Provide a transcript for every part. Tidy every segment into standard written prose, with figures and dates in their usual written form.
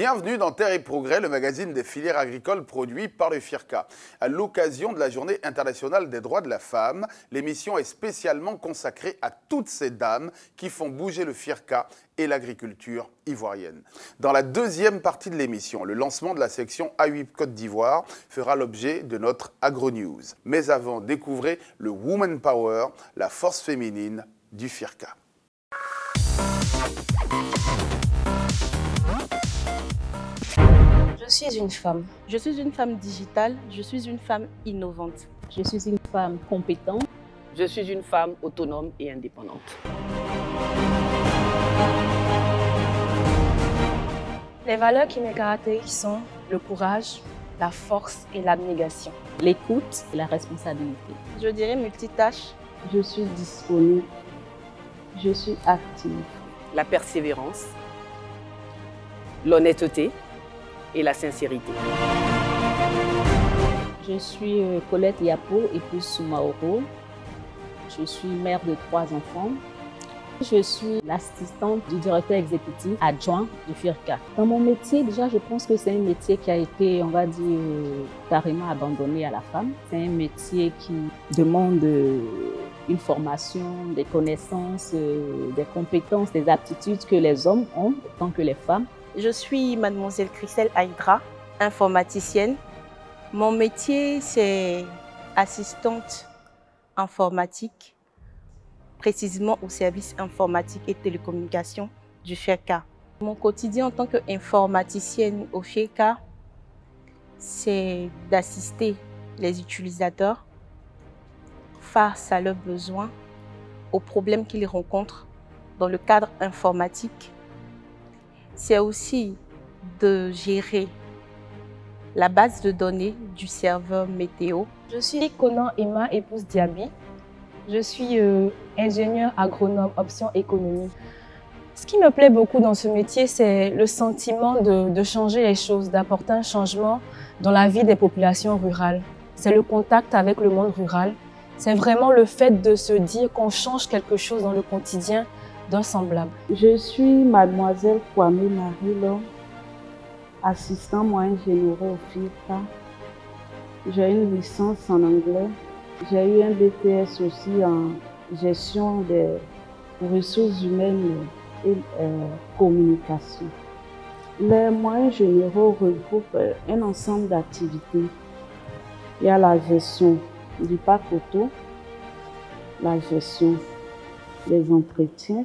Bienvenue dans Terre et Progrès, le magazine des filières agricoles produit par le FIRCA. À l'occasion de la Journée internationale des droits de la femme, l'émission est spécialement consacrée à toutes ces dames qui font bouger le FIRCA et l'agriculture ivoirienne. Dans la deuxième partie de l'émission, le lancement de la section A8 Côte d'Ivoire fera l'objet de notre AgroNews. Mais avant, découvrez le Woman Power, la force féminine du FIRCA. Je suis une femme. Je suis une femme digitale, je suis une femme innovante. Je suis une femme compétente. Je suis une femme autonome et indépendante. Les valeurs qui me caractérisent sont le courage, la force et l'abnégation. L'écoute et la responsabilité. Je dirais multitâche. Je suis disponible. Je suis active. La persévérance, l'honnêteté et la sincérité. Je suis Colette Yapo, épouse Soumaoro. Je suis mère de 3 enfants. Je suis l'assistante du directeur exécutif adjoint du FIRCA. Dans mon métier, déjà, je pense que c'est un métier qui a été, on va dire, carrément abandonné à la femme. C'est un métier qui demande une formation, des connaissances, des compétences, des aptitudes que les hommes ont autant que les femmes. Je suis mademoiselle Christelle Aïdra, informaticienne. Mon métier, c'est assistante informatique, précisément au service informatique et télécommunications du FIRCA. Mon quotidien en tant qu'informaticienne au FIRCA, c'est d'assister les utilisateurs face à leurs besoins, aux problèmes qu'ils rencontrent dans le cadre informatique. C'est aussi de gérer la base de données du serveur météo. Je suis Conan Emma, épouse Diaby. Je suis ingénieure agronome option économie. Ce qui me plaît beaucoup dans ce métier, c'est le sentiment de changer les choses, d'apporter un changement dans la vie des populations rurales. C'est le contact avec le monde rural. C'est vraiment le fait de se dire qu'on change quelque chose dans le quotidien d'un semblable. Je suis mademoiselle Kwame Marie-Laure, assistant moyen généraux au FIRCA. J'ai une licence en anglais. J'ai eu un BTS aussi en gestion des ressources humaines et communication. Les moyens généraux regroupent un ensemble d'activités. Il y a la gestion du parc auto, la gestion des entretiens,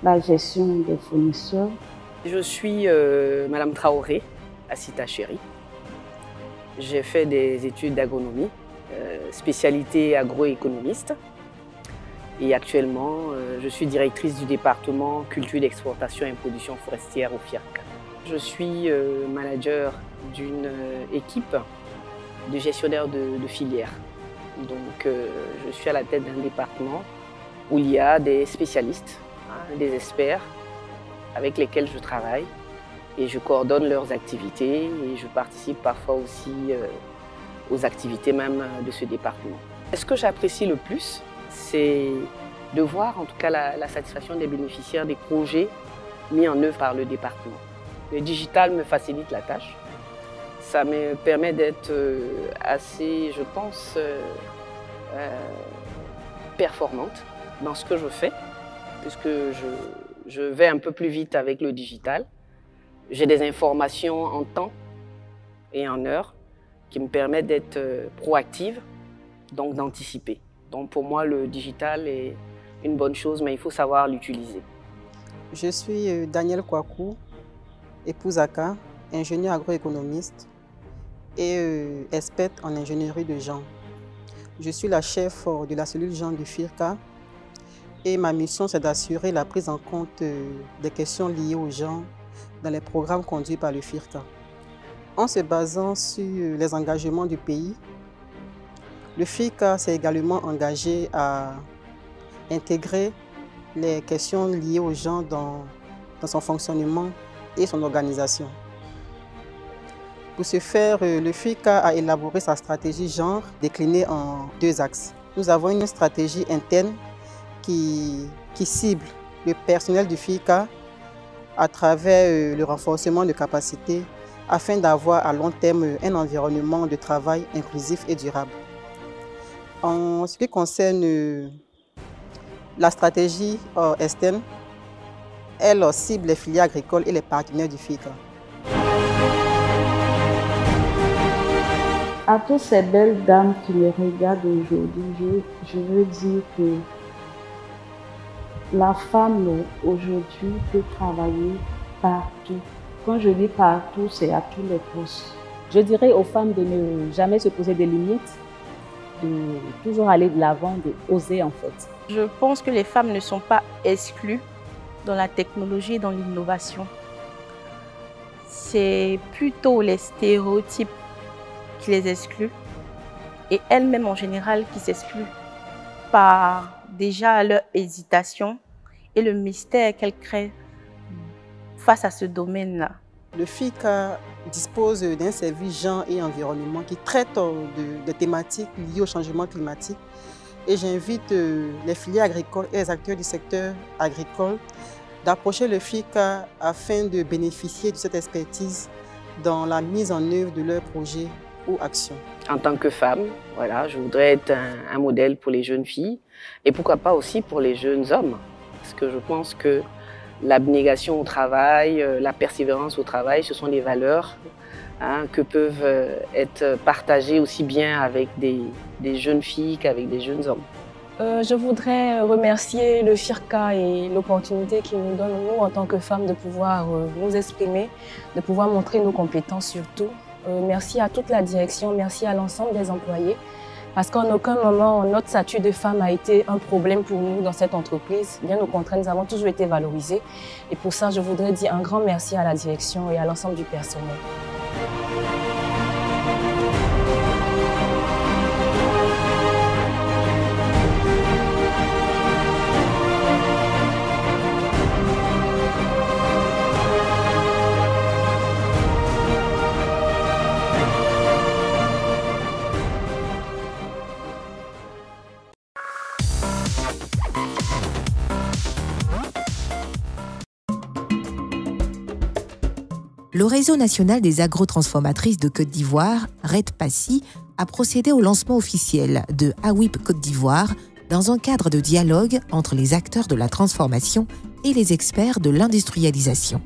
la gestion des fournisseurs. Je suis Madame Traoré, à Cita Chérie. J'ai fait des études d'agronomie, spécialité agroéconomiste. Et actuellement, je suis directrice du département culture d'exportation et production forestière au FIRCA. Je suis manager d'une équipe de gestionnaires de filières. Donc, je suis à la tête d'un département où il y a des spécialistes, des experts avec lesquels je travaille et je coordonne leurs activités et je participe parfois aussi aux activités même de ce département. Ce que j'apprécie le plus, c'est de voir en tout cas la satisfaction des bénéficiaires des projets mis en œuvre par le département. Le digital me facilite la tâche. Ça me permet d'être assez, je pense, performante dans ce que je fais, puisque je vais un peu plus vite avec le digital. J'ai des informations en temps et en heure qui me permettent d'être proactive, donc d'anticiper. Donc pour moi, le digital est une bonne chose, mais il faut savoir l'utiliser. Je suis Danielle Kouakou, épouse Aka, ingénieure agroéconomiste et experte en ingénierie de genre. Je suis la chef de la cellule genre du FIRCA et ma mission c'est d'assurer la prise en compte des questions liées au genre dans les programmes conduits par le FIRCA. En se basant sur les engagements du pays, le FIRCA s'est également engagé à intégrer les questions liées au genre dans son fonctionnement et son organisation. Pour ce faire, le FIRCA a élaboré sa stratégie genre déclinée en 2 axes. Nous avons une stratégie interne qui cible le personnel du FIRCA à travers le renforcement de capacités afin d'avoir à long terme un environnement de travail inclusif et durable. En ce qui concerne la stratégie externe, elle cible les filières agricoles et les partenaires du FIRCA. À toutes ces belles dames qui me regardent aujourd'hui, je veux dire que la femme aujourd'hui peut travailler partout. Quand je dis partout, c'est à tous les postes. Je dirais aux femmes de ne jamais se poser des limites, de toujours aller de l'avant, d'oser en fait. Je pense que les femmes ne sont pas exclues dans la technologie et dans l'innovation. C'est plutôt les stéréotypes qui les excluent et elles-mêmes en général qui s'excluent par déjà leur hésitation et le mystère qu'elles créent face à ce domaine-là. Le FIRCA dispose d'un service genre et environnement qui traite de thématiques liées au changement climatique. Et j'invite les filières agricoles et les acteurs du secteur agricole d'approcher le FIRCA afin de bénéficier de cette expertise dans la mise en œuvre de leurs projets ou actions. En tant que femme, voilà, je voudrais être un modèle pour les jeunes filles et pourquoi pas aussi pour les jeunes hommes. Parce que je pense que l'abnégation au travail, la persévérance au travail, ce sont des valeurs que peuvent être partagées aussi bien avec des jeunes filles qu'avec des jeunes hommes. Je voudrais remercier le FIRCA et l'opportunité qu'il nous donne, nous, en tant que femmes, de pouvoir nous exprimer, de pouvoir montrer nos compétences surtout. Merci à toute la direction, merci à l'ensemble des employés, parce qu'en aucun moment, notre statut de femme a été un problème pour nous dans cette entreprise. Bien au contraire, nous avons toujours été valorisées. Et pour ça, je voudrais dire un grand merci à la direction et à l'ensemble du personnel. Le réseau national des agrotransformatrices de Côte d'Ivoire, REDPACI, a procédé au lancement officiel de AWIP Côte d'Ivoire dans un cadre de dialogue entre les acteurs de la transformation et les experts de l'industrialisation.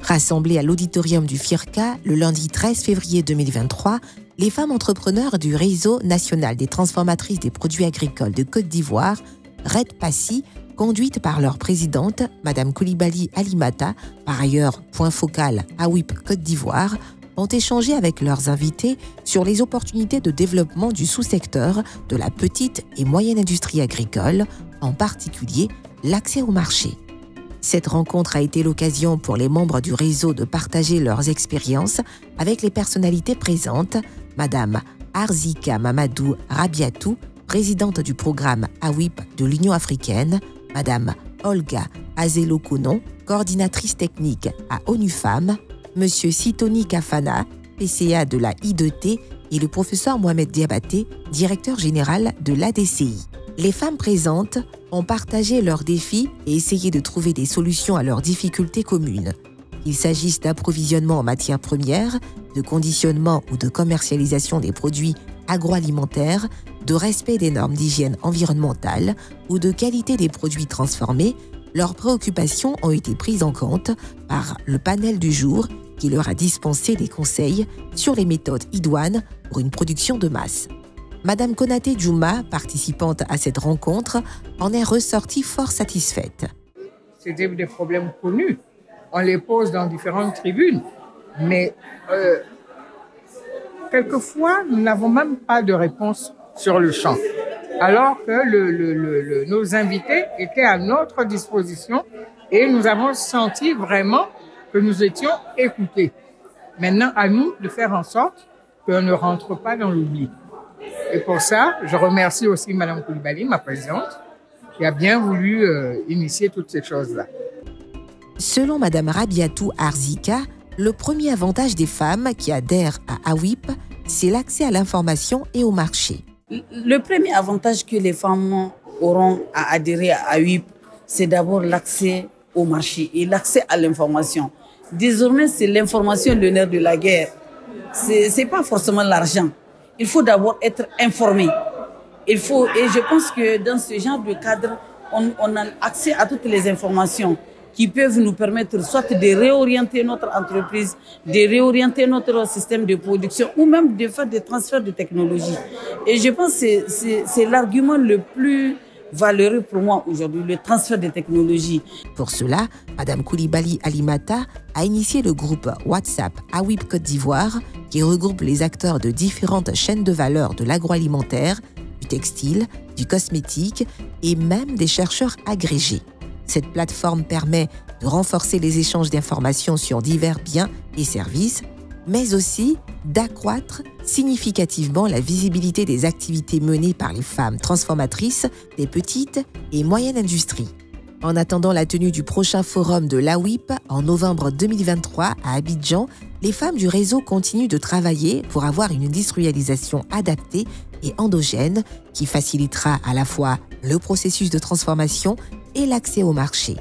Rassemblées à l'auditorium du FIRCA le lundi 13 février 2023, les femmes entrepreneurs du réseau national des transformatrices des produits agricoles de Côte d'Ivoire, REDPACI, conduites par leur présidente, Mme Coulibaly Alimata, par ailleurs point focal AWIP Côte d'Ivoire, ont échangé avec leurs invités sur les opportunités de développement du sous-secteur de la petite et moyenne industrie agricole, en particulier l'accès au marché. Cette rencontre a été l'occasion pour les membres du réseau de partager leurs expériences avec les personnalités présentes, Mme Arzika Mamadou Rabiatou, présidente du programme AWIP de l'Union africaine, Madame Olga Azelokonon, coordinatrice technique à ONU Femmes, Monsieur Sitoni Kafana, PCA de la I2T, et le professeur Mohamed Diabaté, directeur général de l'ADCI. Les femmes présentes ont partagé leurs défis et essayé de trouver des solutions à leurs difficultés communes. Qu'il s'agisse d'approvisionnement en matières premières, de conditionnement ou de commercialisation des produits agroalimentaires, de respect des normes d'hygiène environnementale ou de qualité des produits transformés, leurs préoccupations ont été prises en compte par le panel du jour qui leur a dispensé des conseils sur les méthodes idoines pour une production de masse. Madame Konaté Djouma, participante à cette rencontre, en est ressortie fort satisfaite. C'était des problèmes connus. On les pose dans différentes tribunes, mais quelquefois, nous n'avons même pas de réponse sur le champ, alors que nos invités étaient à notre disposition et nous avons senti vraiment que nous étions écoutés. Maintenant, à nous de faire en sorte qu'on ne rentre pas dans l'oubli. Et pour ça, je remercie aussi Mme Coulibaly, ma présidente, qui a bien voulu initier toutes ces choses-là. Selon Mme Rabiatou Arzika, le premier avantage des femmes qui adhèrent à AWIP, c'est l'accès à l'information et au marché. Le premier avantage que les femmes auront à adhérer à AWIP, c'est d'abord l'accès au marché et l'accès à l'information. Désormais, c'est l'information le nerf de la guerre. C'est pas forcément l'argent. Il faut d'abord être informé. Et je pense que dans ce genre de cadre, on a accès à toutes les informations qui peuvent nous permettre soit de réorienter notre entreprise, de réorienter notre système de production ou même de faire des transferts de technologie. Et je pense que c'est l'argument le plus valeureux pour moi aujourd'hui, le transfert de technologies. Pour cela, Mme Koulibaly Alimata a initié le groupe WhatsApp AWIP Côte d'Ivoire qui regroupe les acteurs de différentes chaînes de valeur de l'agroalimentaire, du textile, du cosmétique et même des chercheurs agrégés. Cette plateforme permet de renforcer les échanges d'informations sur divers biens et services, mais aussi d'accroître significativement la visibilité des activités menées par les femmes transformatrices des petites et moyennes industries. En attendant la tenue du prochain forum de l'AWIP en novembre 2023 à Abidjan, les femmes du réseau continuent de travailler pour avoir une industrialisation adaptée et endogène qui facilitera à la fois le processus de transformation et l'accès au marché.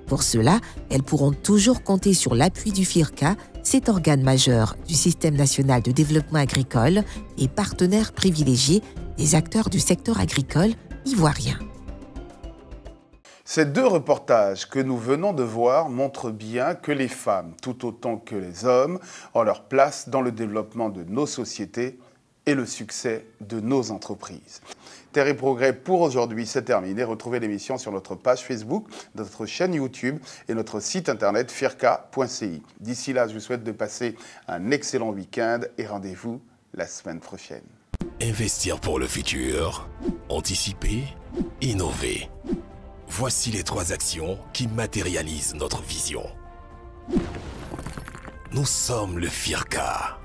Pour cela, elles pourront toujours compter sur l'appui du FIRCA, cet organe majeur du Système national de développement agricole et partenaire privilégié des acteurs du secteur agricole ivoirien. Ces deux reportages que nous venons de voir montrent bien que les femmes, tout autant que les hommes, ont leur place dans le développement de nos sociétés et le succès de nos entreprises. Terre et Progrès pour aujourd'hui, c'est terminé. Retrouvez l'émission sur notre page Facebook, notre chaîne YouTube et notre site internet firca.ci. D'ici là, je vous souhaite de passer un excellent week-end et rendez-vous la semaine prochaine. Investir pour le futur, anticiper, innover. Voici les 3 actions qui matérialisent notre vision. Nous sommes le FIRCA.